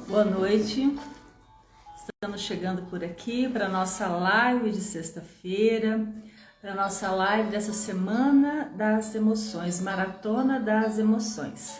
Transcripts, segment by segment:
Boa noite, estamos chegando por aqui para a nossa live de sexta-feira, para a nossa live dessa semana das emoções, maratona das emoções.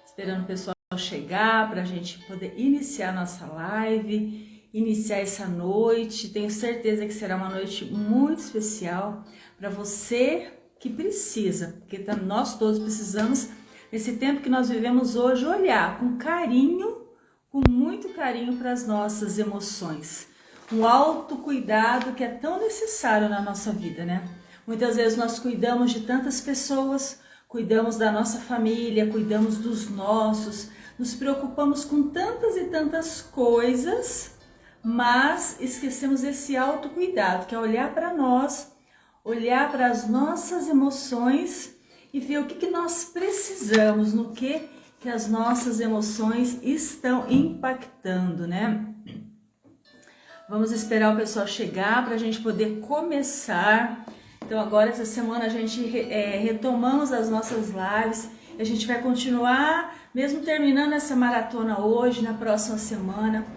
Esperando o pessoal chegar para a gente poder iniciar nossa live, iniciar essa noite. Tenho certeza que será uma noite muito especial para você que precisa, porque nós todos precisamos, nesse tempo que nós vivemos hoje, olhar com carinho, com muito carinho para as nossas emoções. Um autocuidado que é tão necessário na nossa vida, né? Muitas vezes nós cuidamos de tantas pessoas, cuidamos da nossa família, cuidamos dos nossos, nos preocupamos com tantas e tantas coisas, mas esquecemos esse autocuidado, que é olhar para nós, olhar para as nossas emoções e ver o que nós precisamos, no que as nossas emoções estão impactando, né? Vamos esperar o pessoal chegar para a gente poder começar. Então agora essa semana a gente retomamos as nossas lives. A gente vai continuar, mesmo terminando essa maratona hoje, na próxima semana,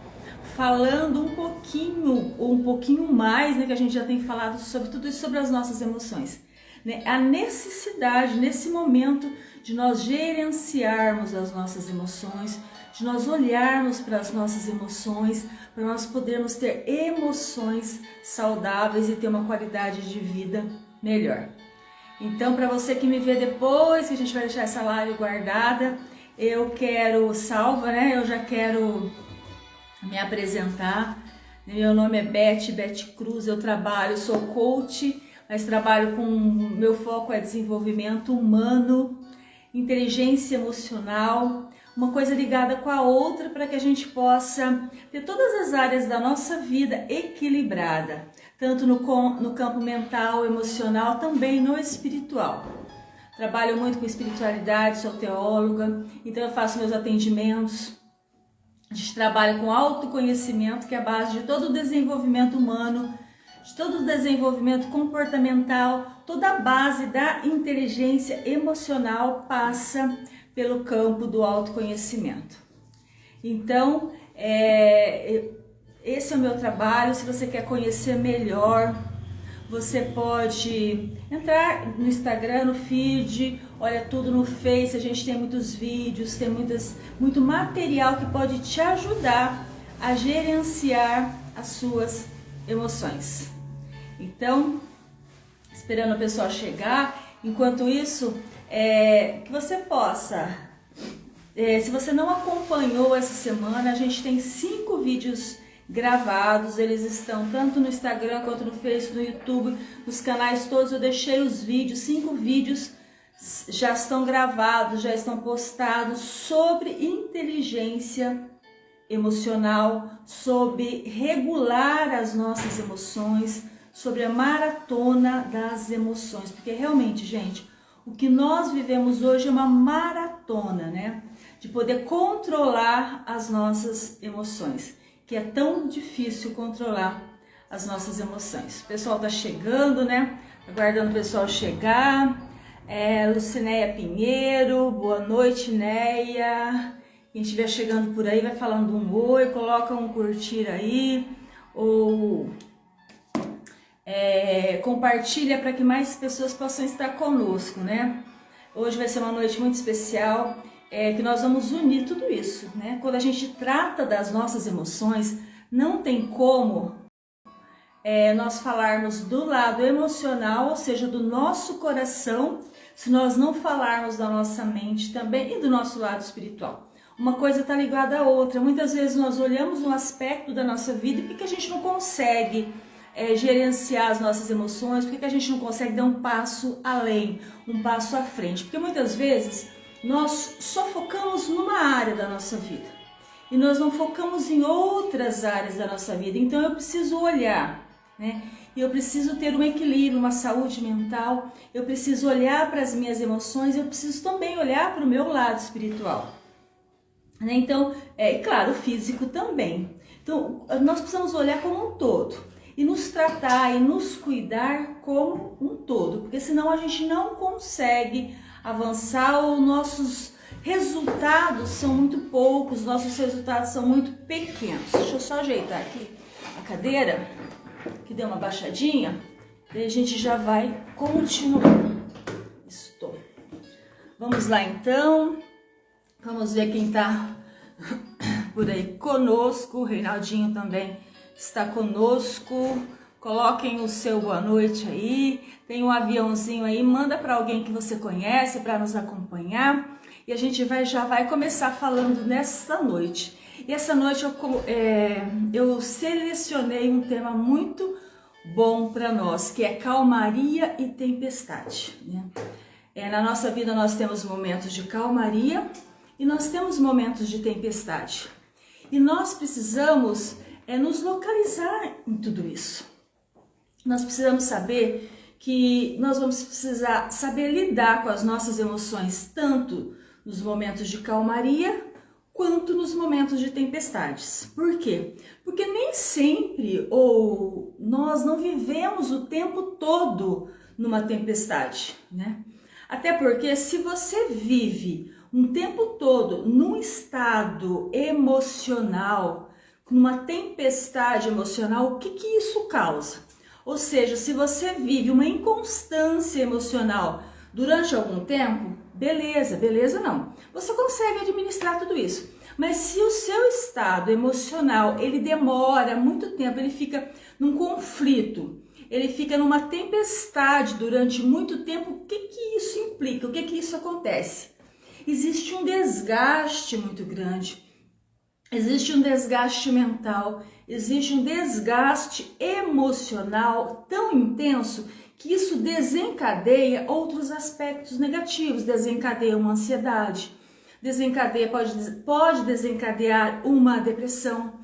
falando um pouquinho ou um pouquinho mais, né, que a gente já tem falado sobre tudo isso, sobre as nossas emoções, né? A necessidade nesse momento de nós gerenciarmos as nossas emoções, de nós olharmos para as nossas emoções, para nós podermos ter emoções saudáveis e ter uma qualidade de vida melhor. Então, para você que me vê depois, que a gente vai deixar essa live guardada, eu quero salva, né? Eu já quero me apresentar. Meu nome é Beth Cruz, eu sou coach, mas trabalho meu foco é desenvolvimento humano, inteligência emocional, uma coisa ligada com a outra para que a gente possa ter todas as áreas da nossa vida equilibrada, tanto no campo mental, emocional, também no espiritual. Trabalho muito com espiritualidade, sou teóloga, então eu faço meus atendimentos. A gente trabalha com autoconhecimento, que é a base de todo o desenvolvimento humano, de todo o desenvolvimento comportamental. Toda a base da inteligência emocional passa pelo campo do autoconhecimento. Então, esse é o meu trabalho. Se você quer conhecer melhor, você pode entrar no Instagram, no feed, olha tudo no Face, a gente tem muitos vídeos, tem muito material que pode te ajudar a gerenciar as suas emoções. Então, esperando o pessoal chegar, enquanto isso, que você possa, se você não acompanhou essa semana, a gente tem 5 vídeos gravados, eles estão tanto no Instagram quanto no Facebook, no YouTube, nos canais todos. Eu deixei os vídeos, 5 vídeos já estão gravados, já estão postados sobre inteligência emocional, sobre regular as nossas emoções, sobre a maratona das emoções, porque realmente, gente, o que nós vivemos hoje é uma maratona, né? De poder controlar as nossas emoções, que é tão difícil controlar as nossas emoções. O pessoal tá chegando, né? Aguardando o pessoal chegar. Lucinéia Pinheiro, boa noite, Neia. Quem estiver chegando por aí vai falando um oi, coloca um curtir aí, ou compartilha para que mais pessoas possam estar conosco, né? Hoje vai ser uma noite muito especial, que nós vamos unir tudo isso, né? Quando a gente trata das nossas emoções, não tem como nós falarmos do lado emocional, ou seja, do nosso coração, se nós não falarmos da nossa mente também e do nosso lado espiritual. Uma coisa está ligada à outra. Muitas vezes nós olhamos um aspecto da nossa vida e por que a gente não consegue gerenciar as nossas emoções, por que a gente não consegue dar um passo além, um passo à frente? Porque muitas vezes nós só focamos numa área da nossa vida e nós não focamos em outras áreas da nossa vida. Então eu preciso olhar, né? Eu preciso ter um equilíbrio, uma saúde mental, eu preciso olhar para as minhas emoções, eu preciso também olhar para o meu lado espiritual. Então, claro, o físico também. Então, nós precisamos olhar como um todo e nos tratar e nos cuidar como um todo, porque senão a gente não consegue avançar, ou nossos resultados são muito poucos, nossos resultados são muito pequenos. Deixa eu só ajeitar aqui a cadeira, que deu uma baixadinha, e a gente já vai continuar. Estou. Vamos lá então, vamos ver quem tá por aí conosco. O Reinaldinho também está conosco. Coloquem o seu boa noite aí, tem um aviãozinho aí, manda para alguém que você conhece para nos acompanhar. E a gente já vai começar falando nessa noite. E essa noite eu selecionei um tema muito bom para nós, que é calmaria e tempestade, né? Na nossa vida nós temos momentos de calmaria e nós temos momentos de tempestade. E nós precisamos nos localizar em tudo isso. Nós precisamos saber que nós vamos precisar saber lidar com as nossas emoções, tanto nos momentos de calmaria, quanto nos momentos de tempestades. Por quê? Porque nem sempre, ou nós não vivemos o tempo todo numa tempestade, né? Até porque se você vive um tempo todo num estado emocional, numa tempestade emocional, o que isso causa? Ou seja, se você vive uma inconstância emocional durante algum tempo, beleza não. Você consegue administrar tudo isso. Mas se o seu estado emocional, ele demora muito tempo, ele fica num conflito, ele fica numa tempestade durante muito tempo, o que isso implica? O que isso acontece? Existe um desgaste muito grande, existe um desgaste mental, existe um desgaste emocional tão intenso que isso desencadeia outros aspectos negativos, desencadeia uma ansiedade, pode desencadear uma depressão,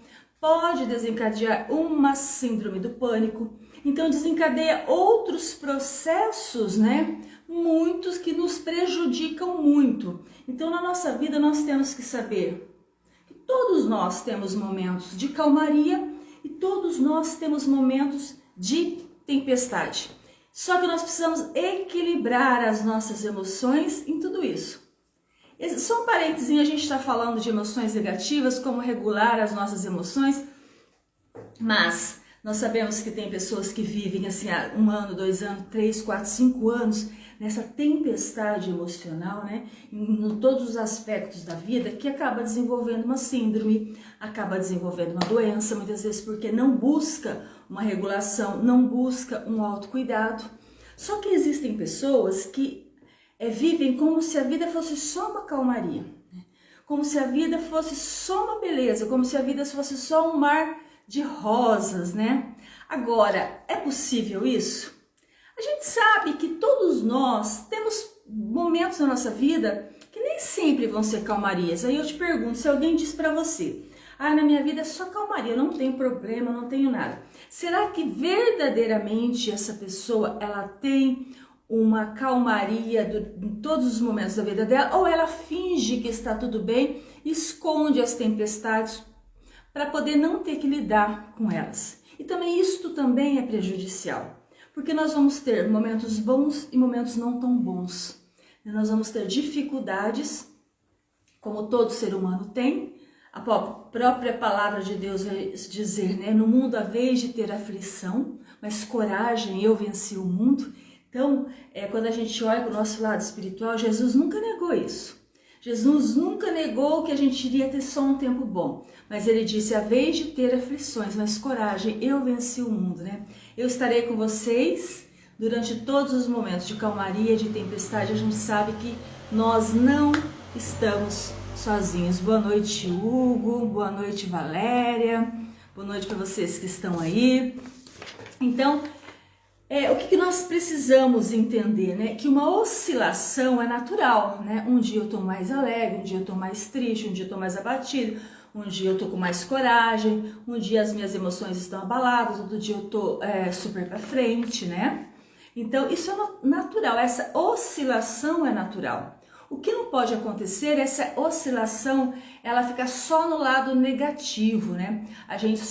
pode desencadear uma síndrome do pânico. Então desencadeia outros processos, né? Muitos que nos prejudicam muito. Então na nossa vida nós temos que saber que todos nós temos momentos de calmaria e todos nós temos momentos de tempestade. Só que nós precisamos equilibrar as nossas emoções em tudo isso. Só um parênteses, a gente está falando de emoções negativas, como regular as nossas emoções, mas nós sabemos que tem pessoas que vivem assim há 1 ano, 2 anos, 3, 4, 5 anos nessa tempestade emocional, né? Em todos os aspectos da vida, que acaba desenvolvendo uma síndrome, acaba desenvolvendo uma doença, muitas vezes porque não busca uma regulação, não busca um autocuidado. Só que existem pessoas que vivem como se a vida fosse só uma calmaria, né? Como se a vida fosse só uma beleza, como se a vida fosse só um mar de rosas, né? Agora, é possível isso? A gente sabe que todos nós temos momentos na nossa vida que nem sempre vão ser calmarias. Aí eu te pergunto, se alguém diz pra você, na minha vida é só calmaria, eu não tenho problema, não tenho nada. Será que verdadeiramente essa pessoa, ela tem uma calmaria em todos os momentos da vida dela, ou ela finge que está tudo bem, esconde as tempestades para poder não ter que lidar com elas? E também isto também é prejudicial, porque nós vamos ter momentos bons e momentos não tão bons. Nós vamos ter dificuldades, como todo ser humano tem. A própria palavra de Deus vai dizer, né? No mundo há vez de ter aflição, mas coragem, eu venci o mundo. Então, quando a gente olha para o nosso lado espiritual, Jesus nunca negou isso. Jesus nunca negou que a gente iria ter só um tempo bom. Mas ele disse, a vez de ter aflições, mas coragem, eu venci o mundo, né? Eu estarei com vocês durante todos os momentos de calmaria, de tempestade. A gente sabe que nós não estamos sozinhos. Boa noite, Hugo. Boa noite, Valéria. Boa noite para vocês que estão aí. Então, o que nós precisamos entender, né? Que uma oscilação é natural, né? Um dia eu tô mais alegre, um dia eu tô mais triste, um dia eu tô mais abatido, um dia eu tô com mais coragem, um dia as minhas emoções estão abaladas, outro dia eu tô super pra frente, né? Então isso é natural, essa oscilação é natural. O que não pode acontecer é essa oscilação, ela fica só no lado negativo, né? A gente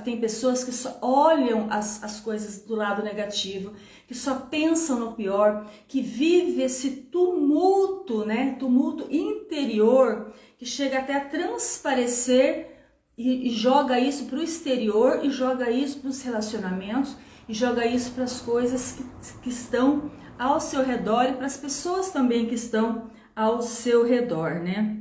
tem pessoas que só olham as coisas do lado negativo, que só pensam no pior, que vive esse tumulto, né? Tumulto interior, que chega até a transparecer e joga isso para o exterior, e joga isso para os relacionamentos, e joga isso para as coisas que estão ao seu redor e para as pessoas também que estão ao seu redor, né?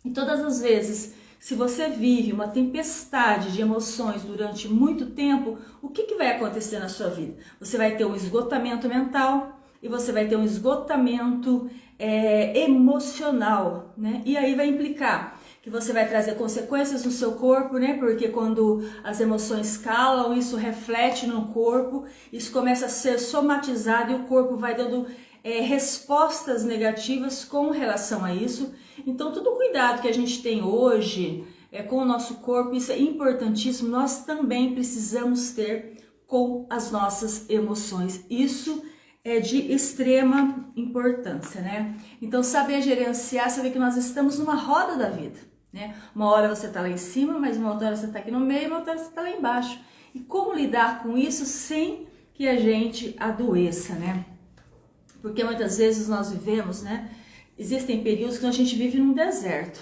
E todas as vezes, se você vive uma tempestade de emoções durante muito tempo, o que vai acontecer na sua vida? Você vai ter um esgotamento mental e você vai ter um esgotamento emocional, né? E aí vai implicar que você vai trazer consequências no seu corpo, né? Porque quando as emoções calam, isso reflete no corpo, isso começa a ser somatizado e o corpo vai dando respostas negativas com relação a isso. Então, todo o cuidado que a gente tem hoje com o nosso corpo, isso é importantíssimo. Nós também precisamos ter com as nossas emoções. Isso é de extrema importância, né? Então, saber gerenciar, saber que nós estamos numa roda da vida, né? Uma hora você tá lá em cima, mas uma outra hora você tá aqui no meio, uma outra hora você tá lá embaixo. E como lidar com isso sem que a gente adoeça, né? Porque muitas vezes nós vivemos, né? Existem períodos que a gente vive num deserto.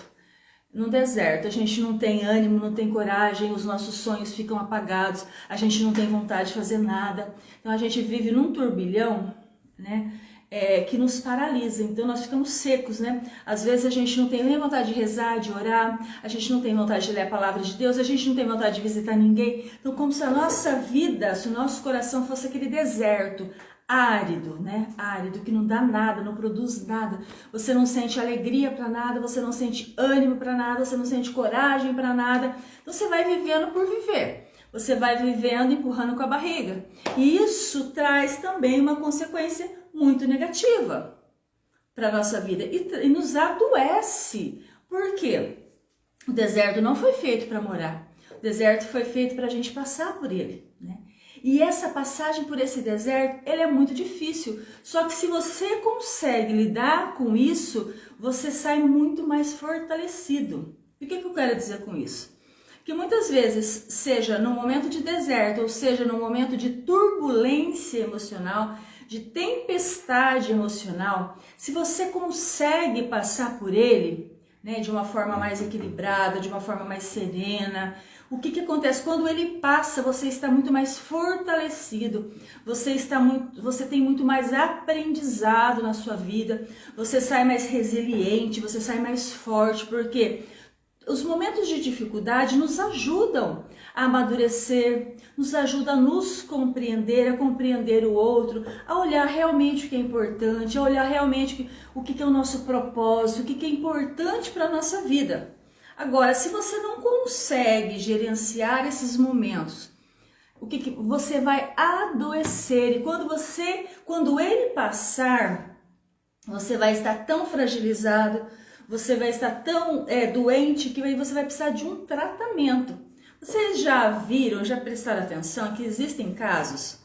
Num deserto, a gente não tem ânimo, não tem coragem, os nossos sonhos ficam apagados, a gente não tem vontade de fazer nada. Então a gente vive num turbilhão, né? Que nos paralisa, então nós ficamos secos, né? Às vezes a gente não tem nem vontade de rezar, de orar, a gente não tem vontade de ler a palavra de Deus, a gente não tem vontade de visitar ninguém. Então, como se a nossa vida, se o nosso coração fosse aquele deserto árido, né? Árido, que não dá nada, não produz nada. Você não sente alegria para nada, você não sente ânimo para nada, você não sente coragem para nada. Então você vai vivendo por viver. Você vai vivendo empurrando com a barriga. E isso traz também uma consequência muito negativa para a nossa vida e nos adoece. Por quê? O deserto não foi feito para morar. O deserto foi feito para a gente passar por ele, né? E essa passagem por esse deserto, ele é muito difícil. Só que se você consegue lidar com isso, você sai muito mais fortalecido. E o que eu quero dizer com isso? Que muitas vezes, seja no momento de deserto, ou seja no momento de turbulência emocional, de tempestade emocional, se você consegue passar por ele, né, de uma forma mais equilibrada, de uma forma mais serena, o que acontece? Quando ele passa, você está muito mais fortalecido, você tem muito mais aprendizado na sua vida, você sai mais resiliente, você sai mais forte, porque os momentos de dificuldade nos ajudam a amadurecer, nos ajudam a nos compreender, a compreender o outro, a olhar realmente o que é importante, a olhar realmente o que é o nosso propósito, o que é importante para a nossa vida. Agora, se você não consegue gerenciar esses momentos, você vai adoecer, e quando ele passar, você vai estar tão fragilizado, você vai estar tão doente que aí você vai precisar de um tratamento. Vocês já viram, já prestaram atenção que existem casos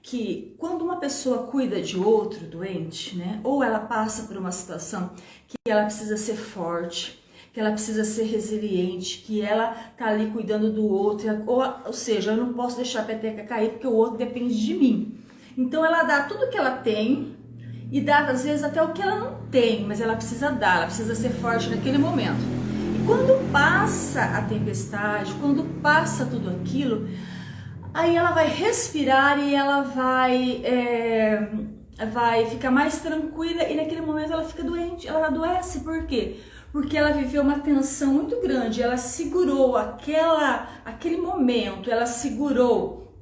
que quando uma pessoa cuida de outro doente, né, ou ela passa por uma situação que ela precisa ser forte, que ela precisa ser resiliente, que ela tá ali cuidando do outro, ou seja, eu não posso deixar a peteca cair porque o outro depende de mim. Então ela dá tudo que ela tem e dá às vezes até o que ela não tem, mas ela precisa dar, ela precisa ser forte naquele momento. E quando passa a tempestade, quando passa tudo aquilo, aí ela vai respirar e ela vai ficar mais tranquila, e naquele momento ela fica doente, ela adoece. Por quê? Porque ela viveu uma tensão muito grande, ela segurou aquele momento, ela segurou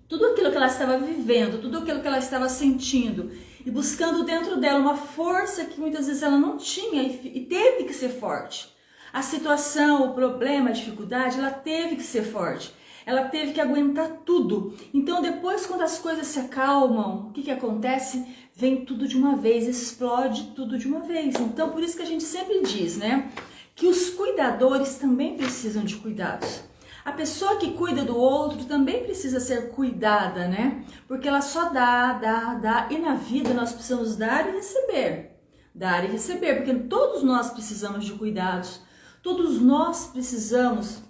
tudo aquilo que ela estava vivendo, tudo aquilo que ela estava sentindo, e buscando dentro dela uma força que muitas vezes ela não tinha, e teve que ser forte. A situação, o problema, a dificuldade, ela teve que ser forte. Ela teve que aguentar tudo. Então depois, quando as coisas se acalmam, o que acontece? Vem tudo de uma vez, explode tudo de uma vez. Então por isso que a gente sempre diz, né, que os cuidadores também precisam de cuidados. A pessoa que cuida do outro também precisa ser cuidada, né? Porque ela só dá. E na vida nós precisamos dar e receber. dar e receber, porque todos nós precisamos de cuidados, todos nós precisamos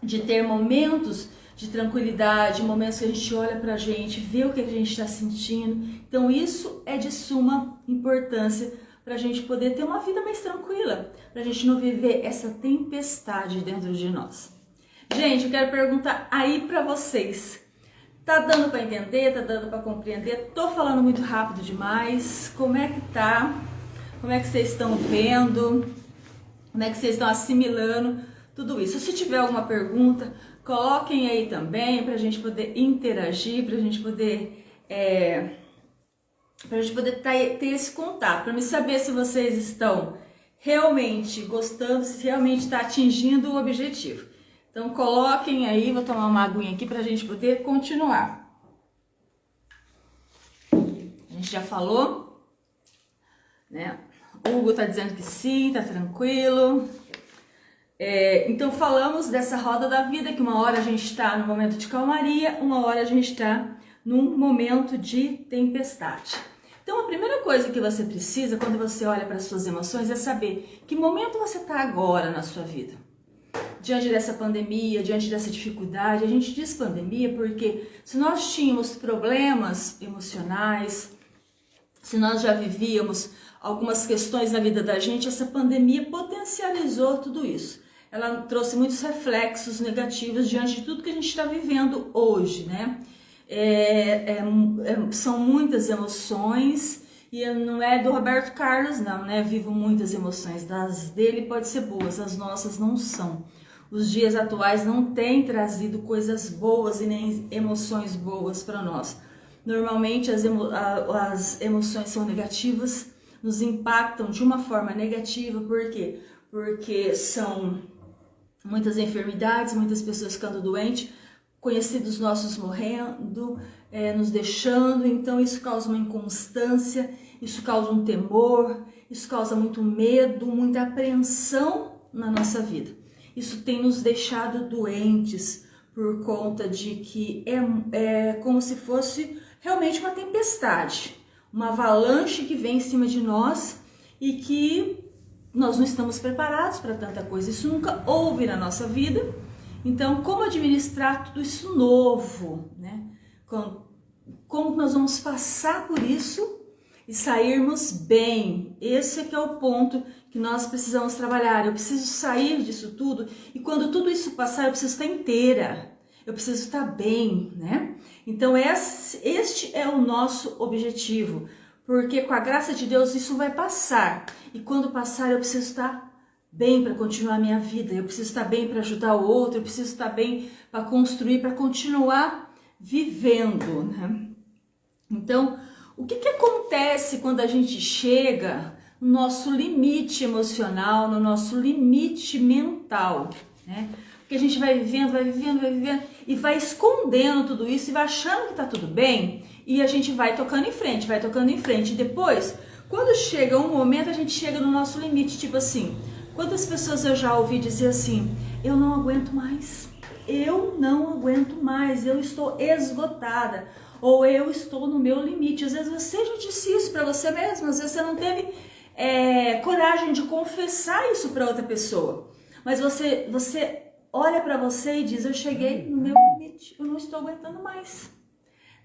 de ter momentos de tranquilidade, momentos que a gente olha pra gente, vê o que a gente está sentindo. Então isso é de suma importância para a gente poder ter uma vida mais tranquila, para a gente não viver essa tempestade dentro de nós. Gente, eu quero perguntar aí para vocês, tá dando para entender, tá dando para compreender? Tô falando muito rápido demais? Como é que tá? Como é que vocês estão vendo? Como é que vocês estão assimilando tudo isso? Se tiver alguma pergunta, coloquem aí também para a gente poder interagir, para a gente poder ter esse contato, para me saber se vocês estão realmente gostando, se realmente está atingindo o objetivo. Então coloquem aí, vou tomar uma aguinha aqui para a gente poder continuar. A gente já falou, né? O Hugo tá dizendo que sim, tá tranquilo. Então falamos dessa roda da vida, que uma hora a gente está no momento de calmaria, uma hora a gente está num momento de tempestade. Então a primeira coisa que você precisa quando você olha para as suas emoções é saber que momento você está agora na sua vida. Diante dessa pandemia, diante dessa dificuldade, a gente diz pandemia porque se nós tínhamos problemas emocionais, se nós já vivíamos algumas questões na vida da gente, essa pandemia potencializou tudo isso. Ela trouxe muitos reflexos negativos diante de tudo que a gente está vivendo hoje, né? São muitas emoções e não é do Roberto Carlos, não, né? Vivo muitas emoções, das dele pode ser boas, as nossas não são. Os dias atuais não têm trazido coisas boas e nem emoções boas para nós. Normalmente as emoções são negativas, nos impactam de uma forma negativa, por quê? Porque são muitas enfermidades, muitas pessoas ficando doentes, conhecidos nossos morrendo, nos deixando, então isso causa uma inconstância, isso causa um temor, isso causa muito medo, muita apreensão na nossa vida. Isso tem nos deixado doentes por conta de que é como se fosse realmente uma tempestade, uma avalanche que vem em cima de nós e que nós não estamos preparados para tanta coisa. Isso nunca houve na nossa vida. Então, como administrar tudo isso novo, né? Como nós vamos passar por isso e sairmos bem? Esse é que é o ponto que nós precisamos trabalhar. Eu preciso sair disso tudo e quando tudo isso passar, eu preciso estar inteira. Eu preciso estar bem, né? Então, este é o nosso objetivo, porque com a graça de Deus isso vai passar. E quando passar, eu preciso estar bem para continuar a minha vida, eu preciso estar bem para ajudar o outro, eu preciso estar bem para construir, para continuar vivendo, né? Então, o que acontece quando a gente chega no nosso limite emocional, no nosso limite mental, né? Porque a gente vai vivendo e vai escondendo tudo isso e vai achando que tá tudo bem e a gente vai tocando em frente, e depois, quando chega um momento, a gente chega no nosso limite, tipo assim, quantas pessoas eu já ouvi dizer assim, eu não aguento mais, eu estou esgotada, ou eu estou no meu limite. Às vezes você já disse isso para você mesmo, às vezes você não teve coragem de confessar isso para outra pessoa, mas você olha para você e diz, eu cheguei no meu limite, eu não estou aguentando mais,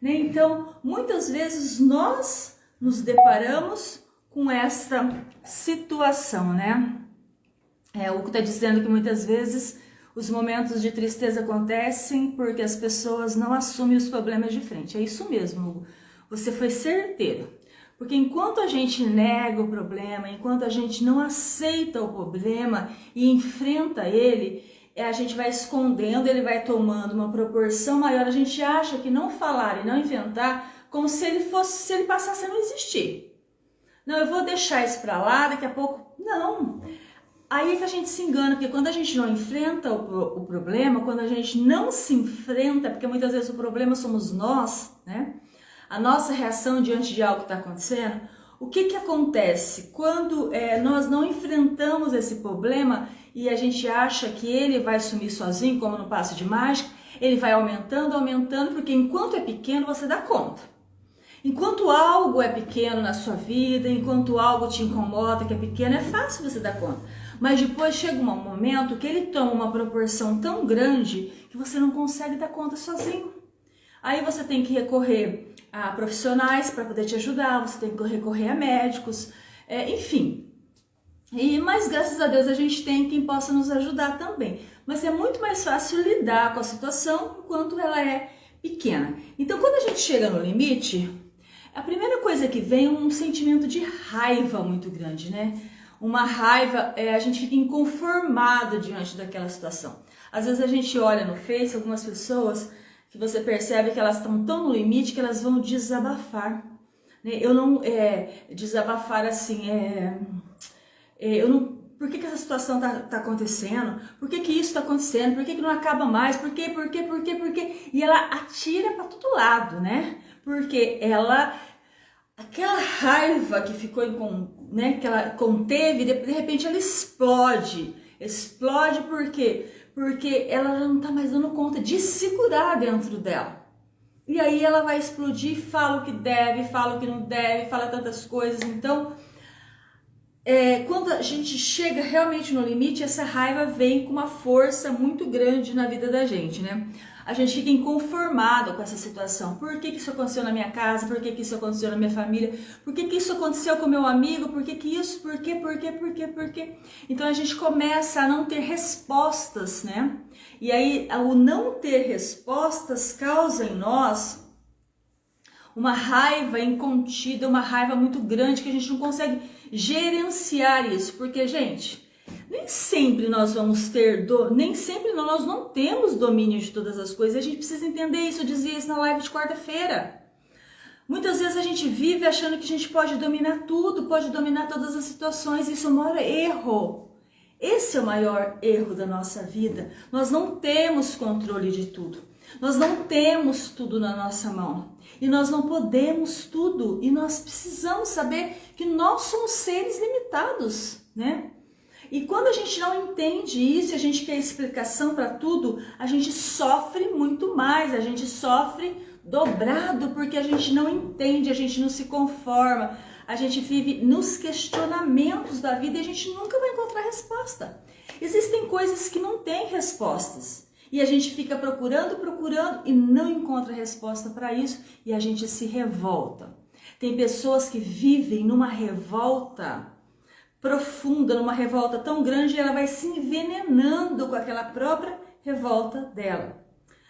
né? Então, muitas vezes nós nos deparamos com essa situação, né? O Hugo está dizendo que muitas vezes os momentos de tristeza acontecem porque as pessoas não assumem os problemas de frente. É isso mesmo, Hugo. Você foi certeiro. Porque enquanto a gente nega o problema, enquanto a gente não aceita o problema e enfrenta ele, a gente vai escondendo, ele vai tomando uma proporção maior. A gente acha que não falar e não inventar como se ele passasse a não existir. Não, eu vou deixar isso para lá, daqui a pouco... Não. Aí é que a gente se engana, porque quando a gente não enfrenta o problema, quando a gente não se enfrenta, porque muitas vezes o problema somos nós, né? A nossa reação diante de algo que está acontecendo, o que acontece? Quando nós não enfrentamos esse problema e a gente acha que ele vai sumir sozinho, como no passe de mágica, ele vai aumentando, porque enquanto é pequeno você dá conta. Enquanto algo é pequeno na sua vida, enquanto algo te incomoda, que é pequeno, é fácil você dar conta. Mas depois chega um momento que ele toma uma proporção tão grande que você não consegue dar conta sozinho. Aí você tem que recorrer a profissionais para poder te ajudar, você tem que recorrer a médicos, enfim. Mas graças a Deus a gente tem quem possa nos ajudar também. Mas é muito mais fácil lidar com a situação enquanto ela é pequena. Então quando a gente chega no limite, a primeira coisa que vem é um sentimento de raiva muito grande, né? Uma raiva, a gente fica inconformado diante daquela situação. Às vezes a gente olha no Face algumas pessoas que você percebe que elas estão tão no limite que elas vão desabafar. Né? Eu não desabafar assim, eu não. Por que essa situação tá acontecendo? Por que isso está acontecendo? Por que não acaba mais? Por quê? E ela atira para todo lado, né? Porque aquela raiva que ficou, né, que ela conteve, de repente ela explode. Explode por quê? Porque ela já não tá mais dando conta de segurar dentro dela. E aí ela vai explodir, fala o que deve, fala o que não deve, fala tantas coisas. Então, quando a gente chega realmente no limite, essa raiva vem com uma força muito grande na vida da gente, né? A gente fica inconformado com essa situação. Por que isso aconteceu na minha casa? Por que isso aconteceu na minha família? Por que isso aconteceu com meu amigo? Por que isso? Por quê? Então a gente começa a não ter respostas, né? E aí o não ter respostas causa em nós uma raiva incontida, uma raiva muito grande que a gente não consegue gerenciar isso. Porque, gente, nem sempre nós vamos ter, nem sempre nós não temos domínio de todas as coisas. A gente precisa entender isso, eu dizia isso na live de quarta-feira. Muitas vezes a gente vive achando que a gente pode dominar tudo, pode dominar todas as situações. Isso é o maior erro. Esse é o maior erro da nossa vida. Nós não temos controle de tudo. Nós não temos tudo na nossa mão. E nós não podemos tudo. E nós precisamos saber que nós somos seres limitados, né? E quando a gente não entende isso, a gente quer explicação para tudo, a gente sofre muito mais, a gente sofre dobrado, porque a gente não entende, a gente não se conforma, a gente vive nos questionamentos da vida e a gente nunca vai encontrar resposta. Existem coisas que não têm respostas e a gente fica procurando e não encontra resposta para isso e a gente se revolta. Tem pessoas que vivem numa revolta profunda, numa revolta tão grande, e ela vai se envenenando com aquela própria revolta dela.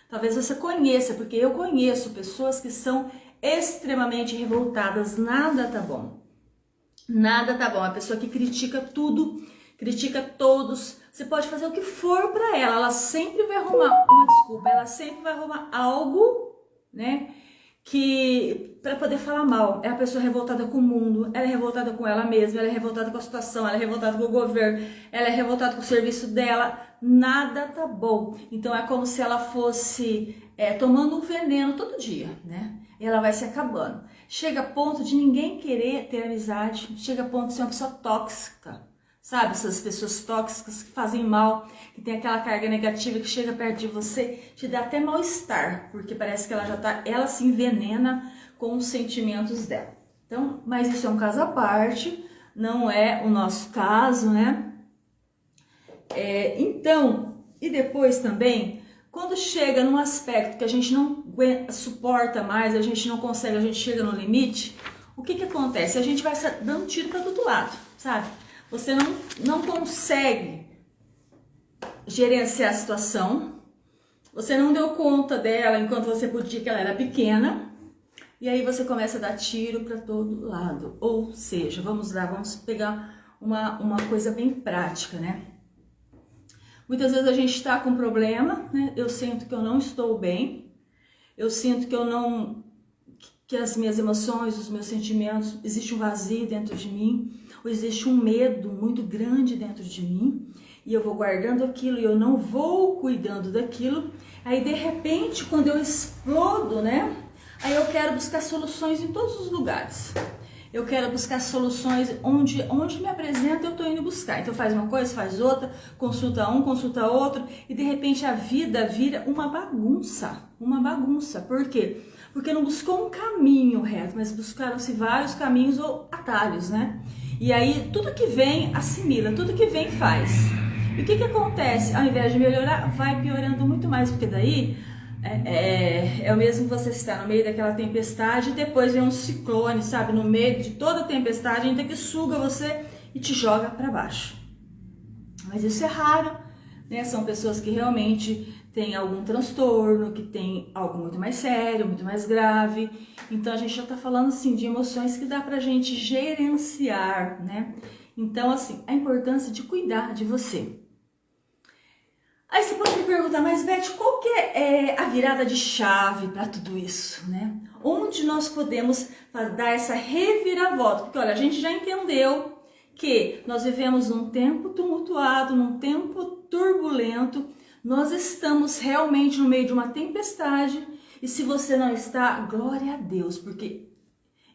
Talvez você conheça, porque eu conheço pessoas que são extremamente revoltadas, nada tá bom. Nada tá bom, a pessoa que critica tudo, critica todos, você pode fazer o que for para ela sempre vai arrumar uma desculpa, ela sempre vai arrumar algo, né? Que para poder falar mal. É a pessoa revoltada com o mundo, ela é revoltada com ela mesma, ela é revoltada com a situação, ela é revoltada com o governo, ela é revoltada com o serviço dela, nada tá bom. Então é como se ela fosse tomando um veneno todo dia, né? E ela vai se acabando. Chega a ponto de ninguém querer ter amizade, chega a ponto de ser uma pessoa tóxica. Sabe, essas pessoas tóxicas que fazem mal, que tem aquela carga negativa que chega perto de você, te dá até mal-estar, porque parece que ela se envenena com os sentimentos dela. Então, mas isso é um caso à parte, não é o nosso caso, né? Então, e depois também, quando chega num aspecto que a gente não suporta mais, a gente não consegue, a gente chega no limite, o que acontece? A gente vai dando tiro para todo lado, sabe? Você não consegue gerenciar a situação, você não deu conta dela enquanto você podia, que ela era pequena, e aí você começa a dar tiro para todo lado. Ou seja, vamos pegar uma coisa bem prática, né? Muitas vezes a gente está com problema, né? Eu sinto que eu não estou bem, eu sinto que as minhas emoções, os meus sentimentos, existe um vazio dentro de mim, ou existe um medo muito grande dentro de mim, e eu vou guardando aquilo e eu não vou cuidando daquilo. Aí de repente, quando eu explodo, né? Aí eu quero buscar soluções em todos os lugares. Eu quero buscar soluções onde me apresenta, eu tô indo buscar. Então faz uma coisa, faz outra, consulta um, consulta outro, e de repente a vida vira uma bagunça. Uma bagunça. Por quê? Porque não buscou um caminho reto, mas buscaram-se vários caminhos ou atalhos, né? E aí tudo que vem assimila, tudo que vem faz. E o que acontece? Ao invés de melhorar, vai piorando muito mais, porque daí é o mesmo que você estar no meio daquela tempestade e depois vem um ciclone, sabe? No meio de toda a tempestade, ainda que suga você e te joga para baixo. Mas isso é raro, né? São pessoas que realmente têm algum transtorno, que tem algo muito mais sério, muito mais grave. Então a gente já tá falando assim de emoções que dá pra gente gerenciar, né? Então assim, a importância de cuidar de você. Aí você pode me perguntar, mas Beth, qual que é a virada de chave para tudo isso, né? Onde nós podemos dar essa reviravolta? Porque olha, a gente já entendeu que nós vivemos num tempo tumultuado, num tempo turbulento, nós estamos realmente no meio de uma tempestade, e se você não está, glória a Deus, porque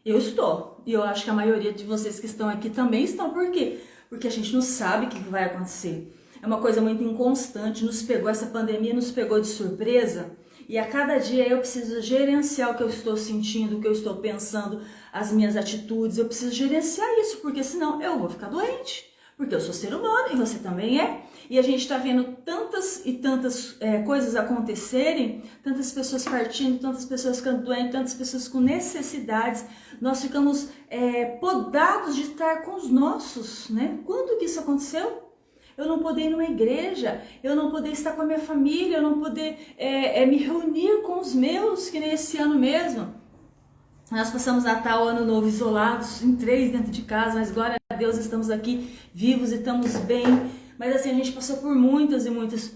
eu estou, e eu acho que a maioria de vocês que estão aqui também estão. Por quê? Porque a gente não sabe o que vai acontecer. É uma coisa muito inconstante, essa pandemia nos pegou de surpresa, e a cada dia eu preciso gerenciar o que eu estou sentindo, o que eu estou pensando, as minhas atitudes. Eu preciso gerenciar isso, porque senão eu vou ficar doente, porque eu sou ser humano e você também é. E a gente está vendo tantas e tantas coisas acontecerem, tantas pessoas partindo, tantas pessoas ficando doentes, tantas pessoas com necessidades. Nós ficamos podados de estar com os nossos, né? Quando que isso aconteceu? Eu não poder ir numa igreja, eu não poder estar com a minha família, eu não poder me reunir com os meus, que nem esse ano mesmo. Nós passamos Natal, Ano Novo isolados, em 3 dentro de casa, mas glória a Deus estamos aqui vivos e estamos bem. Mas assim, a gente passou por muitos e muitos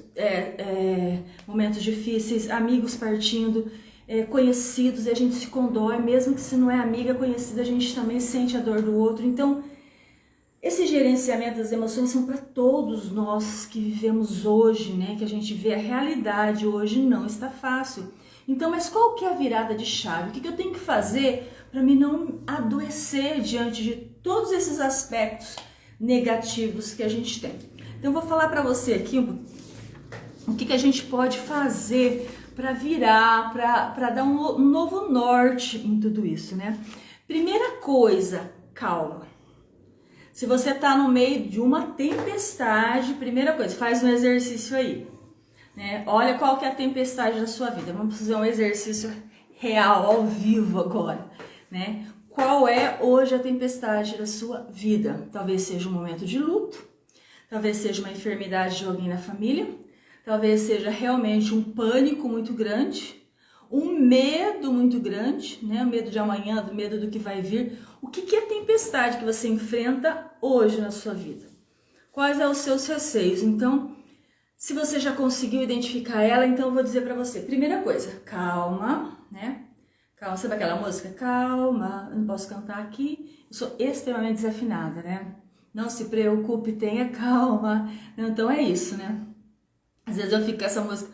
momentos difíceis, amigos partindo, conhecidos, e a gente se condói, mesmo que se não é amiga conhecida, a gente também sente a dor do outro. Então, esse gerenciamento das emoções são para todos nós que vivemos hoje, né? Que a gente vê a realidade hoje, não está fácil. Então, mas qual que é a virada de chave? O que eu tenho que fazer para mim não adoecer diante de todos esses aspectos negativos que a gente tem? Então, eu vou falar para você aqui o que a gente pode fazer para virar, para dar um novo norte em tudo isso, né? Primeira coisa, calma. Se você está no meio de uma tempestade, primeira coisa, faz um exercício aí, né? Olha qual que é a tempestade da sua vida. Vamos fazer um exercício real, ao vivo agora, né? Qual é hoje a tempestade da sua vida? Talvez seja um momento de luto, talvez seja uma enfermidade de alguém na família, talvez seja realmente um pânico muito grande, um medo muito grande, né? O medo de amanhã, do medo do que vai vir. O que é a tempestade que você enfrenta hoje na sua vida? Quais são os seus receios? Então, se você já conseguiu identificar ela, então eu vou dizer para você. Primeira coisa, calma, né? Calma, sabe aquela música? Calma, eu não posso cantar aqui. Eu sou extremamente desafinada, né? Não se preocupe, tenha calma. Então é isso, né? Às vezes eu fico com essa música,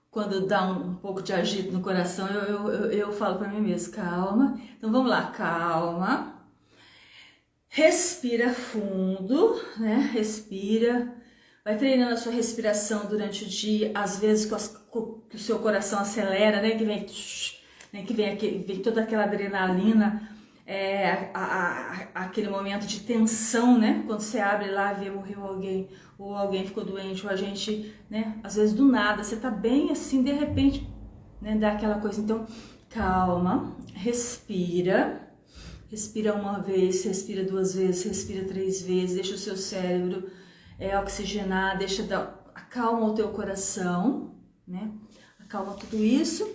quando dá um pouco de agito no coração, eu falo para mim mesma, calma. Então vamos lá, calma. Respira fundo, né? Respira. Vai treinando a sua respiração durante o dia. Às vezes que o seu coração acelera, né? Que vem toda aquela adrenalina, aquele momento de tensão, né? Quando você abre lá e vê morreu alguém, ou alguém ficou doente, ou a gente, né? Às vezes do nada, você tá bem assim, de repente, né? Dá aquela coisa. Então, calma, respira. Respira uma vez, respira 2 vezes, respira 3 vezes, deixa o seu cérebro oxigenar, acalma o teu coração, né? Acalma tudo isso.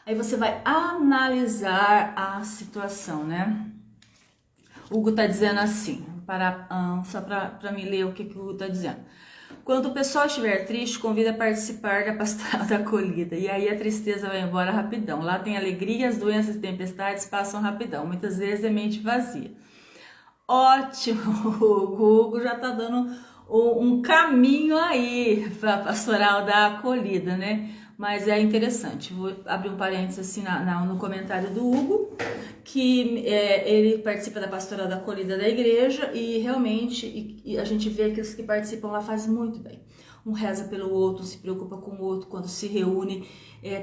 Aí você vai analisar a situação, né? O Hugo tá dizendo assim, só para me ler o que o Hugo tá dizendo. Quando o pessoal estiver triste, convida a participar da pastoral da acolhida. E aí a tristeza vai embora rapidão. Lá tem alegria, as doenças e tempestades passam rapidão. Muitas vezes é mente vazia. Ótimo, o Hugo já tá dando um caminho aí para a pastoral da acolhida, né? Mas é interessante. Vou abrir um parênteses assim no comentário do Hugo, que ele participa da pastoral da acolhida da igreja e realmente a gente vê que os que participam lá fazem muito bem. um reza pelo outro, um se preocupa com o outro quando se reúne,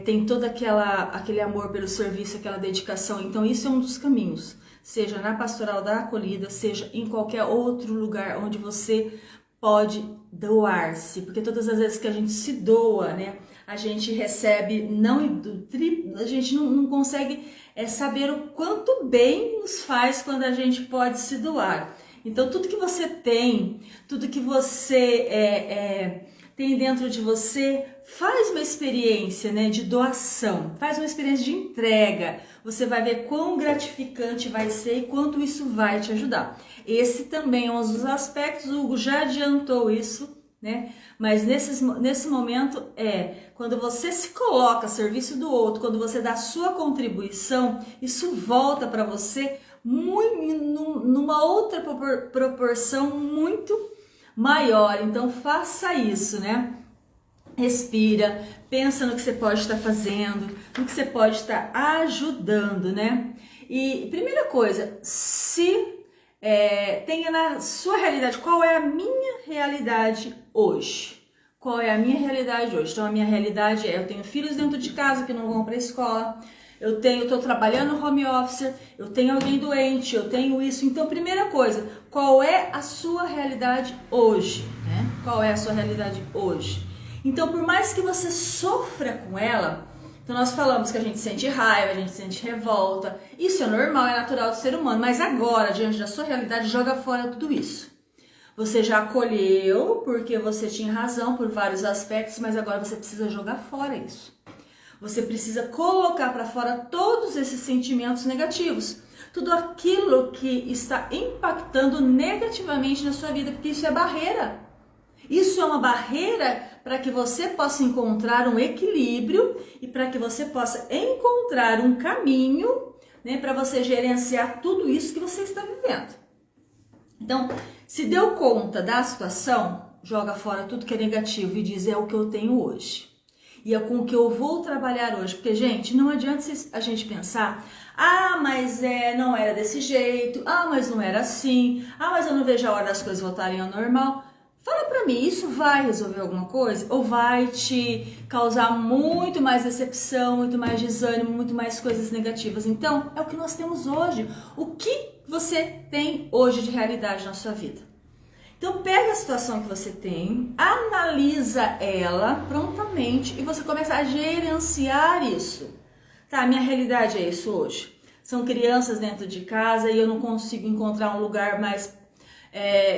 tem todo aquele amor pelo serviço, aquela dedicação. Então isso é um dos caminhos, seja na pastoral da acolhida, seja em qualquer outro lugar onde você pode doar-se, porque todas as vezes que a gente se doa, né, a gente recebe, a gente não consegue saber o quanto bem nos faz quando a gente pode se doar. Então tudo que você tem, tudo que você tem dentro de você, faz uma experiência, né, de doação, faz uma experiência de entrega. Você vai ver quão gratificante vai ser e quanto isso vai te ajudar. Esse também é um dos aspectos, o Hugo já adiantou isso, né? Mas nesse momento quando você se coloca a serviço do outro, quando você dá a sua contribuição, isso volta para você numa outra proporção muito maior. Então faça isso, né? Respira, pensa no que você pode estar fazendo, no que você pode estar ajudando, né? E primeira coisa, tenha na sua realidade, qual é a minha realidade hoje? Qual é a minha realidade hoje? Então a minha realidade eu tenho filhos dentro de casa que não vão para a escola, eu estou trabalhando no home office, eu tenho alguém doente, eu tenho isso. Então primeira coisa, qual é a sua realidade hoje, né? Qual é a sua realidade hoje? Então por mais que você sofra com ela, então nós falamos que a gente sente raiva, a gente sente revolta, isso é normal, é natural do ser humano, mas agora, diante da sua realidade, joga fora tudo isso. Você já acolheu porque você tinha razão por vários aspectos, mas agora você precisa jogar fora isso. Você precisa colocar para fora todos esses sentimentos negativos, tudo aquilo que está impactando negativamente na sua vida, porque isso é barreira. Isso é uma barreira para que você possa encontrar um equilíbrio e para que você possa encontrar um caminho, né, para você gerenciar tudo isso que você está vivendo. Então, se deu conta da situação, joga fora tudo que é negativo e diz: é o que eu tenho hoje. E é com o que eu vou trabalhar hoje. Porque, gente, não adianta a gente pensar: ah, mas não era desse jeito, ah, mas não era assim, ah, mas eu não vejo a hora das coisas voltarem ao normal. Fala pra mim, isso vai resolver alguma coisa? Ou vai te causar muito mais decepção, muito mais desânimo, muito mais coisas negativas? Então, é o que nós temos hoje. O que você tem hoje de realidade na sua vida? Então, pega a situação que você tem, analisa ela prontamente e você começa a gerenciar isso. Tá, minha realidade é isso hoje. São crianças dentro de casa e eu não consigo encontrar um lugar mais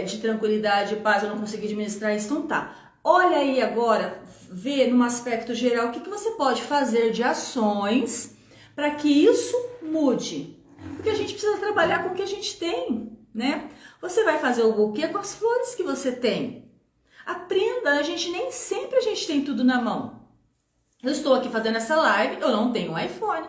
de tranquilidade e paz, eu não consigo administrar isso. Então tá, olha aí agora, vê num aspecto geral o que você pode fazer de ações para que isso mude. Porque a gente precisa trabalhar com o que a gente tem, né? Você vai fazer o buquê com as flores que você tem. Aprenda, nem sempre a gente tem tudo na mão. Eu estou aqui fazendo essa live, eu não tenho um iPhone.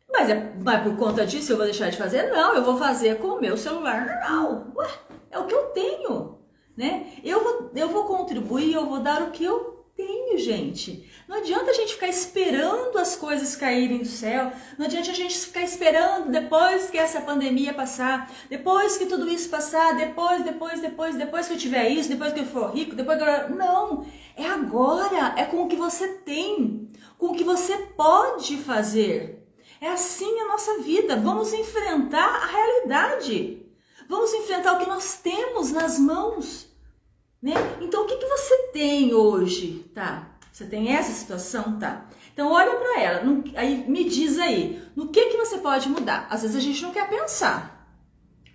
Mas por conta disso eu vou deixar de fazer? Não, eu vou fazer com o meu celular normal. Ué, é o que eu tenho, né? Eu vou contribuir, eu vou dar o que eu tenho, gente. Não adianta a gente ficar esperando as coisas caírem do céu. Não adianta a gente ficar esperando depois que essa pandemia passar, depois que tudo isso passar, depois que eu tiver isso, depois que eu for rico, depois que eu... Não, é agora, é com o que você tem, com o que você pode fazer. É assim a nossa vida. Vamos enfrentar a realidade. Vamos enfrentar o que nós temos nas mãos, né? Então, o que você tem hoje, tá? Você tem essa situação, tá? Então, olha para ela. Aí me diz aí, no que você pode mudar? Às vezes a gente não quer pensar.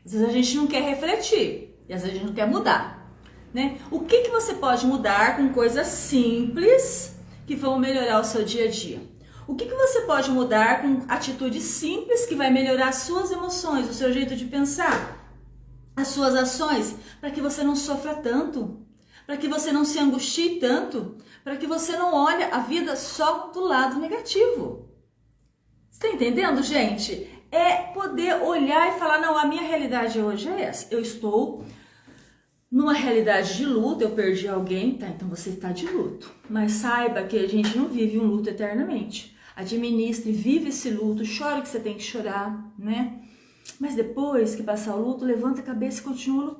Às vezes a gente não quer refletir. E às vezes a gente não quer mudar, né? O que você pode mudar com coisas simples que vão melhorar o seu dia a dia? O que você pode mudar com atitudes simples que vai melhorar as suas emoções, o seu jeito de pensar, as suas ações, para que você não sofra tanto, para que você não se angustie tanto, para que você não olhe a vida só do lado negativo. Você está entendendo, gente? É poder olhar e falar: não, a minha realidade hoje é essa. Eu estou numa realidade de luto, eu perdi alguém, tá? Então você está de luto. Mas saiba que a gente não vive um luto eternamente. Administre, vive esse luto, chore o que você tem que chorar, né? Mas depois que passar o luto, levanta a cabeça e continua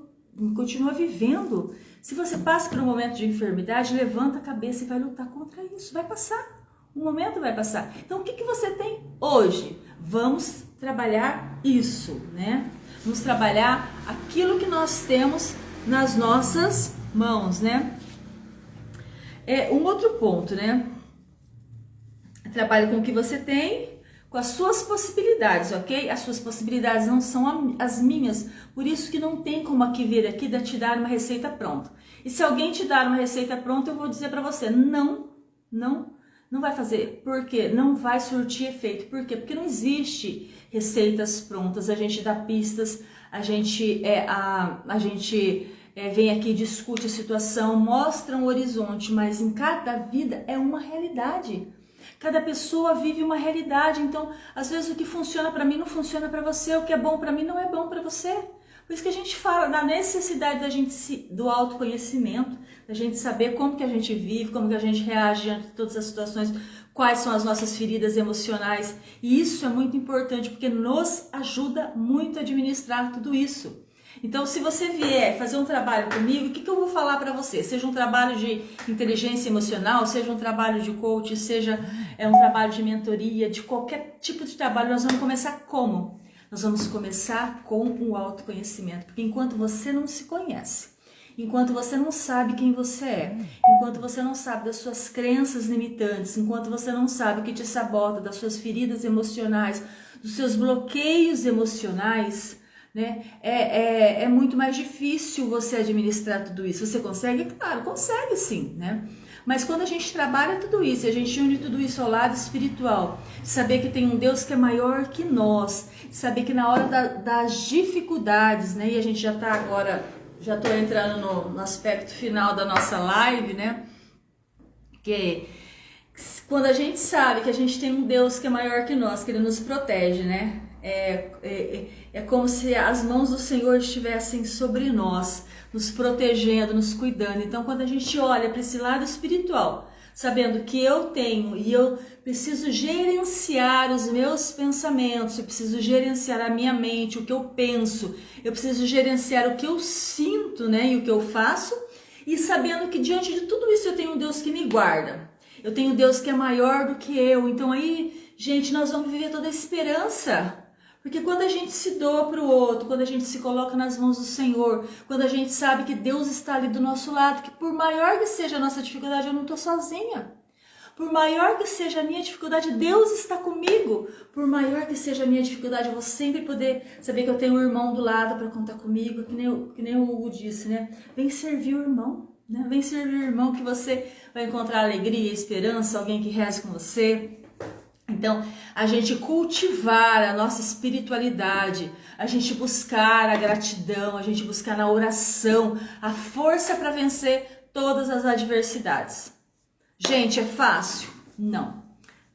continua vivendo. Se você passa por um momento de enfermidade, levanta a cabeça e vai lutar contra isso. Vai passar. Um momento vai passar. Então, o que você tem hoje? Vamos trabalhar isso, né? Vamos trabalhar aquilo que nós temos nas nossas mãos, né? Um outro ponto, né? Trabalhe com o que você tem, com as suas possibilidades, ok? As suas possibilidades não são as minhas, por isso que não tem como vir aqui te dar uma receita pronta. E se alguém te dar uma receita pronta, eu vou dizer para você, não vai fazer. Por quê? Não vai surtir efeito. Por quê? Porque não existe receitas prontas, a gente dá pistas, a gente vem aqui, discute a situação, mostra um horizonte, mas em cada vida é uma realidade. Cada pessoa vive uma realidade, então às vezes o que funciona para mim não funciona para você, o que é bom para mim não é bom para você. Por isso que a gente fala da necessidade do autoconhecimento, da gente saber como que a gente vive, como que a gente reage diante de todas as situações, quais são as nossas feridas emocionais. E isso é muito importante porque nos ajuda muito a administrar tudo isso. Então, se você vier fazer um trabalho comigo, o que eu vou falar para você? Seja um trabalho de inteligência emocional, seja um trabalho de coach, seja um trabalho de mentoria, de qualquer tipo de trabalho, nós vamos começar como? Nós vamos começar com o autoconhecimento, porque enquanto você não se conhece, enquanto você não sabe quem você é, enquanto você não sabe das suas crenças limitantes, enquanto você não sabe o que te sabota, das suas feridas emocionais, dos seus bloqueios emocionais, né? É muito mais difícil você administrar tudo isso. Você consegue? Claro, consegue sim, né? Mas quando a gente trabalha tudo isso, a gente une tudo isso ao lado espiritual, de saber que tem um Deus que é maior que nós, de saber que na hora das dificuldades, né? E a gente já tá agora, já tô entrando no aspecto final da nossa live, né? Que quando a gente sabe que a gente tem um Deus que é maior que nós, que Ele nos protege, né? É como se as mãos do Senhor estivessem sobre nós, nos protegendo, nos cuidando. Então, quando a gente olha para esse lado espiritual, sabendo que eu tenho e eu preciso gerenciar os meus pensamentos, eu preciso gerenciar a minha mente, o que eu penso, eu preciso gerenciar o que eu sinto, né, e o que eu faço, e sabendo que diante de tudo isso eu tenho um Deus que me guarda, eu tenho um Deus que é maior do que eu. Então aí, gente, nós vamos viver toda a esperança. Porque quando a gente se doa para o outro, quando a gente se coloca nas mãos do Senhor, quando a gente sabe que Deus está ali do nosso lado, que por maior que seja a nossa dificuldade, eu não estou sozinha. Por maior que seja a minha dificuldade, Deus está comigo. Por maior que seja a minha dificuldade, eu vou sempre poder saber que eu tenho um irmão do lado para contar comigo, que nem o Hugo disse, né? Vem servir o irmão, né? Vem servir o irmão que você vai encontrar alegria, esperança, alguém que reze com você. Então, a gente cultivar a nossa espiritualidade, a gente buscar a gratidão, a gente buscar na oração a força para vencer todas as adversidades. Gente, é fácil? Não,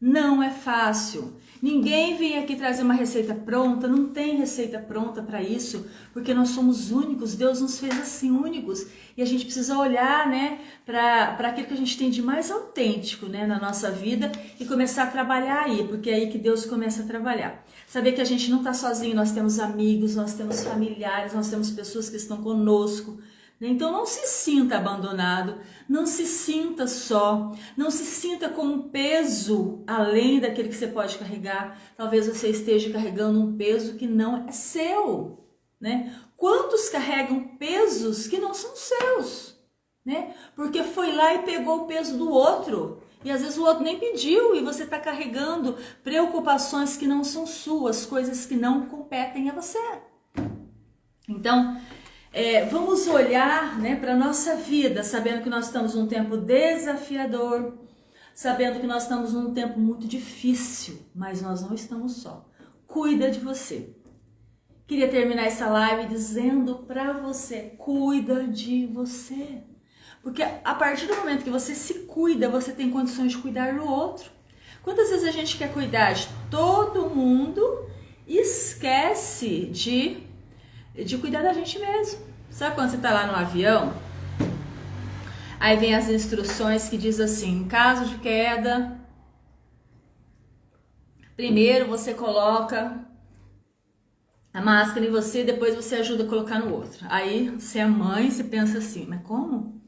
não é fácil. Ninguém vem aqui trazer uma receita pronta, não tem receita pronta para isso, porque nós somos únicos, Deus nos fez assim únicos, e a gente precisa olhar, né, para aquilo que a gente tem de mais autêntico, né, na nossa vida e começar a trabalhar aí, porque é aí que Deus começa a trabalhar. Saber que a gente não está sozinho, nós temos amigos, nós temos familiares, nós temos pessoas que estão conosco. Então não se sinta abandonado, não se sinta só, não se sinta com um peso além daquele que você pode carregar. Talvez você esteja carregando um peso que não é seu, né? Quantos carregam pesos que não são seus, né? Porque foi lá e pegou o peso do outro. E às vezes o outro nem pediu e você está carregando preocupações que não são suas, coisas que não competem a você. Então, vamos olhar, né, para a nossa vida, sabendo que nós estamos num tempo desafiador, sabendo que nós estamos num tempo muito difícil, mas nós não estamos só. Cuida de você. Queria terminar essa live dizendo para você, cuida de você. Porque a partir do momento que você se cuida, você tem condições de cuidar do outro. Quantas vezes a gente quer cuidar de todo mundo e esquece de cuidar da gente mesmo? Sabe quando você tá lá no avião? Aí vem as instruções que diz assim, em caso de queda, primeiro você coloca a máscara em você e depois você ajuda a colocar no outro. Aí você é mãe, você pensa assim, mas como?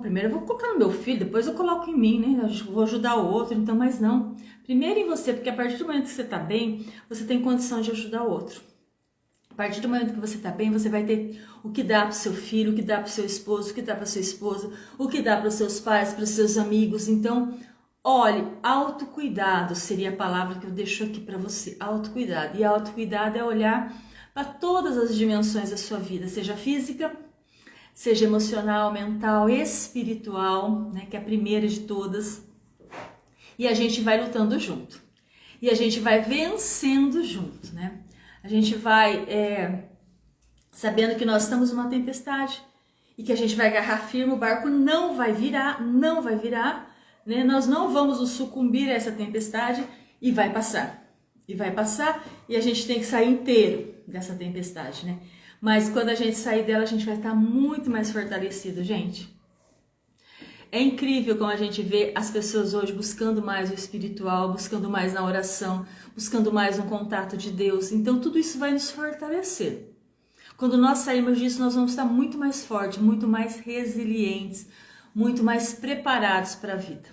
Primeiro eu vou colocar no meu filho, depois eu coloco em mim, né? Eu vou ajudar o outro, então, mas não. Primeiro em você, porque a partir do momento que você tá bem, você tem condição de ajudar o outro. A partir do momento que você tá bem, você vai ter o que dá pro seu filho, o que dá pro seu esposo, o que dá pra sua esposa, o que dá para os seus pais, para os seus amigos. Então, olhe, autocuidado seria a palavra que eu deixo aqui para você, autocuidado. E autocuidado é olhar para todas as dimensões da sua vida, seja física, seja emocional, mental, espiritual, né, que é a primeira de todas. E a gente vai lutando junto. E a gente vai vencendo junto, né? A gente vai sabendo que nós estamos numa tempestade e que a gente vai agarrar firme, o barco não vai virar, né? Nós não vamos nos sucumbir a essa tempestade e vai passar. E a gente tem que sair inteiro dessa tempestade, né? Mas quando a gente sair dela, a gente vai estar muito mais fortalecido, gente. É incrível como a gente vê as pessoas hoje buscando mais o espiritual, buscando mais na oração, buscando mais um contato de Deus. Então tudo isso vai nos fortalecer. Quando nós sairmos disso, nós vamos estar muito mais fortes, muito mais resilientes, muito mais preparados para a vida,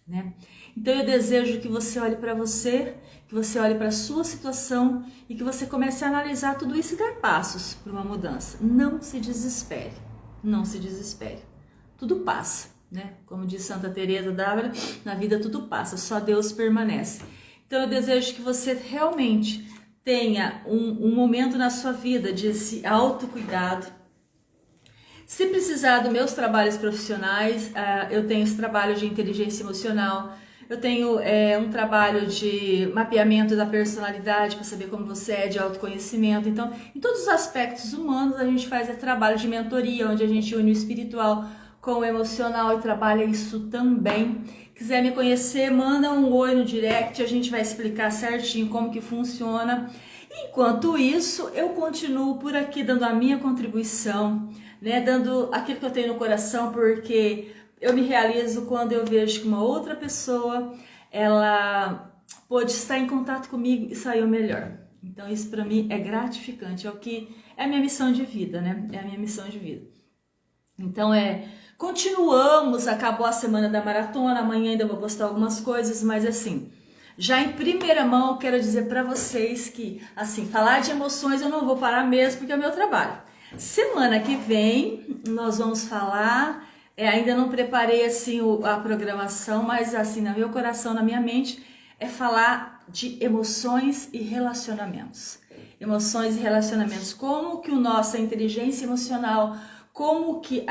né? Então eu desejo que você olhe para você, que você olhe para a sua situação e que você comece a analisar tudo isso e dar passos para uma mudança. Não se desespere, não se desespere. Tudo passa, né? Como diz Santa Teresa d'Ávila, na vida tudo passa, só Deus permanece. Então eu desejo que você realmente tenha um momento na sua vida de esse autocuidado. Se precisar dos meus trabalhos profissionais, eu tenho esse trabalho de inteligência emocional, eu tenho um trabalho de mapeamento da personalidade para saber como você é, de autoconhecimento. Então, em todos os aspectos humanos, a gente faz trabalho de mentoria, onde a gente une o espiritual com o emocional e trabalha isso também. Quiser me conhecer, manda um oi no direct, a gente vai explicar certinho como que funciona. Enquanto isso, eu continuo por aqui dando a minha contribuição, né, dando aquilo que eu tenho no coração, porque eu me realizo quando eu vejo que uma outra pessoa, ela pode estar em contato comigo e saiu melhor. Então isso para mim é gratificante, é a minha missão de vida, né? É a minha missão de vida. Então continuamos, acabou a semana da maratona, amanhã ainda vou postar algumas coisas, mas assim, já em primeira mão eu quero dizer para vocês que, assim, falar de emoções eu não vou parar mesmo, porque é o meu trabalho. Semana que vem nós vamos falar, ainda não preparei assim a programação, mas assim, no meu coração, na minha mente, é falar de emoções e relacionamentos. Emoções e relacionamentos, como que nossa inteligência emocional, como que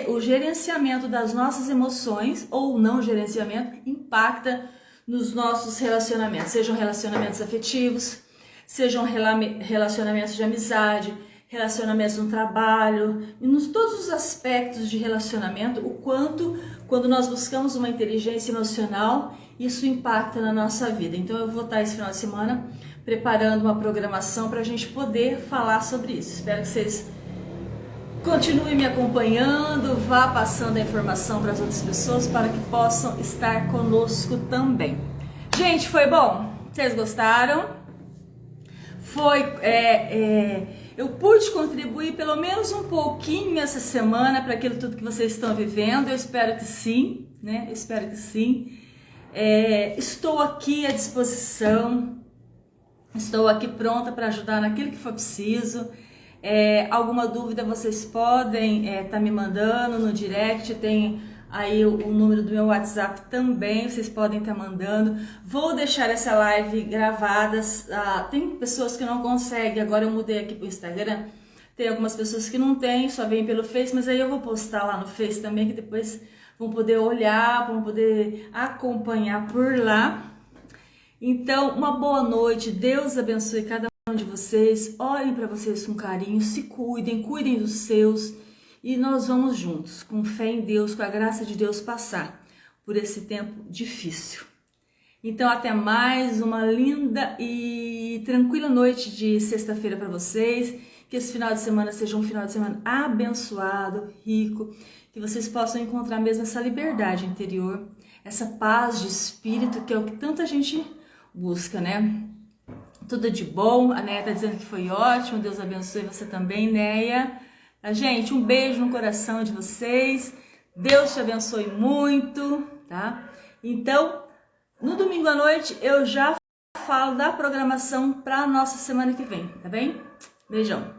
o gerenciamento das nossas emoções, ou não gerenciamento, impacta nos nossos relacionamentos, sejam relacionamentos afetivos, sejam relacionamentos de amizade, relacionamentos no trabalho, e nos todos os aspectos de relacionamento, o quanto, quando nós buscamos uma inteligência emocional, isso impacta na nossa vida. Então eu vou estar esse final de semana preparando uma programação para a gente poder falar sobre isso. Espero que vocês continuem me acompanhando, vá passando a informação para as outras pessoas para que possam estar conosco também. Gente, foi bom? Vocês gostaram? Eu pude contribuir pelo menos um pouquinho essa semana para aquilo tudo que vocês estão vivendo. Eu espero que sim, né? Eu espero que sim. Estou aqui à disposição. Estou aqui pronta para ajudar naquilo que for preciso. Alguma dúvida vocês podem estar me mandando no direct, tem aí o número do meu WhatsApp também, vocês podem estar mandando. Vou deixar essa live gravada, tem pessoas que não conseguem, agora eu mudei aqui para o Instagram, tem algumas pessoas que não tem, só vem pelo Face, mas aí eu vou postar lá no Face também, que depois vão poder olhar, vão poder acompanhar por lá. Então, uma boa noite, Deus abençoe cada um de vocês, olhem para vocês com carinho, se cuidem, cuidem dos seus e nós vamos juntos, com fé em Deus, com a graça de Deus, passar por esse tempo difícil. Então, até mais, uma linda e tranquila noite de sexta-feira para vocês, que esse final de semana seja um final de semana abençoado, rico, que vocês possam encontrar mesmo essa liberdade interior, essa paz de espírito, que é o que tanta gente busca, né? Tudo de bom. A Neia tá dizendo que foi ótimo. Deus abençoe você também, Neia. Gente, um beijo no coração de vocês. Deus te abençoe muito, tá? Então, no domingo à noite eu já falo da programação para a nossa semana que vem, tá bem? Beijão.